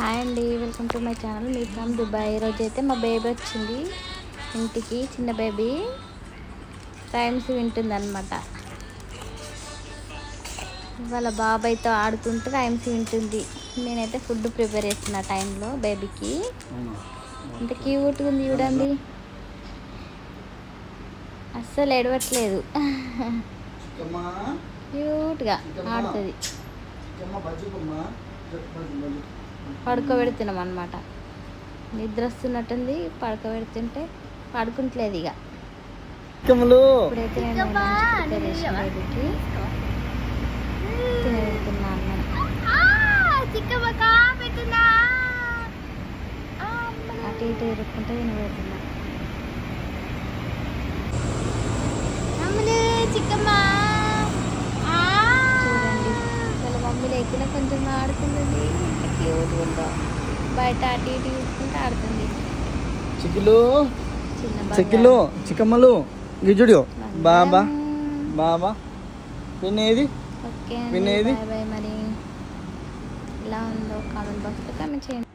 Hi అండి, welcome to my channel. Me from Dubai. ఈరోజు అయితే మా బేబీ వచ్చింది ఇంటికి. చిన్న బేబీ రైమ్స్ వింటుంది అనమాట. వాళ్ళ బాబాయ్తో ఆడుకుంటూ రైమ్స్ వింటుంది. నేనైతే ఫుడ్ ప్రిపేర్ చేస్తున్న టైంలో బేబీకి. ఇంత క్యూట్గా ఉంది చూడండి, అస్సలు ఏడవట్లేదు, క్యూట్గా ఆడుతుంది. పడుకోబెడుతున్నాం అనమాట. నిద్ర వస్తున్నట్టుంది, పడుకోబెడుతుంటే పడుకుంటలేదు. ఇక ఇప్పుడైతే నేను ప్రిపేర్ చేసిన బేబీకి తినబెడుతున్నా అన్నం. అటు ఇటు ఎరుక్కుంటే తినబెడుతున్నా. చూడండి, వాళ్ళ మమ్మీ లేకుండా కొంచెం ఆడుతుంది. క్యూట్ ఉందో బయట అటు ఇటు చూసుకుంటే ఆడుతుంది. చిక్కులు చిక్కమ్మలు గిజుడు బాబా బాబా వినేది ఓకే అండి, బాయ్ బాయ్. మరి ఎలా ఉందో కామెంట్ బాక్స్లో కామెంట్ చేయండి.